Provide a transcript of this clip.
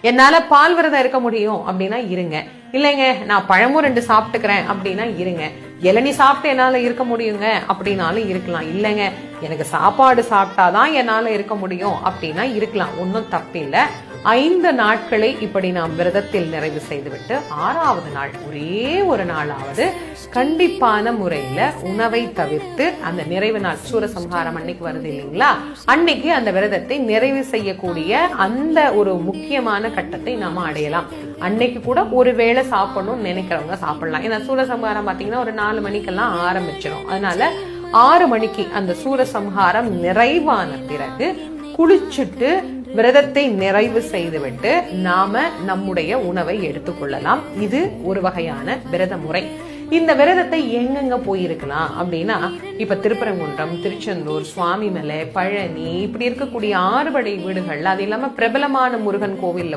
என்னால பால் விரதம் இருக்க முடியும் அப்படின்னா இருங்க. இல்லைங்க நான் பழமும் 2 சாப்பிட்டுக்கிறேன் அப்படின்னா இருங்க. இளநீ சாப்பிட்டு என்னால இருக்க முடியுங்க அப்படின்னாலும் இருக்கலாம். இல்லைங்க எனக்கு சாப்பாடு சாப்பிட்டாதான் என்னால இருக்க முடியும் அப்படின்னா இருக்கலாம். ஒன்னும் தப்பில்லை. 5 நாட்களை இப்படி நாம் விரதத்தில் நிறைவு செய்துவிட்டு 6வது நாள் ஒரே ஒரு நாளாவது கண்டிப்பான முறையில உணவை தவிர்த்து அந்த நிறைவு நாள் சூரசம்ஹாரம் அன்னைக்கு வருது இல்லைங்களா, அன்னைக்கு அந்த விரதத்தை நிறைவு செய்யக்கூடிய அந்த ஒரு முக்கியமான கட்டத்தை நாம அடையலாம். அன்னைக்கு கூட ஒரு வேளை சாப்பிடணும்னு நினைக்கிறவங்க சாப்பிடலாம். ஏன்னா சூரசம்ஹாரம் பாத்தீங்கன்னா ஒரு 4 மணிக்கெல்லாம் ஆரம்பிச்சிடும். அதனால 6 மணிக்கு அந்த சூரசம்ஹாரம் நிறைவான பிறகு குளிச்சுட்டு விரதத்தை நிறைவு செய்துவிட்டு நாம நம்முடைய உணவை எடுத்துக்கொள்ளலாம். இது ஒரு வகையான விரத முறை. இந்த விரதத்தை எங்கெங்க போயிருக்கலாம் அப்படின்னா, இப்ப திருப்பரங்குன்றம், திருச்செந்தூர், சுவாமிமலை, பழனி இப்படி இருக்கக்கூடிய 6 படை வீடுகள், அது இல்லாம பிரபலமான முருகன் கோவில்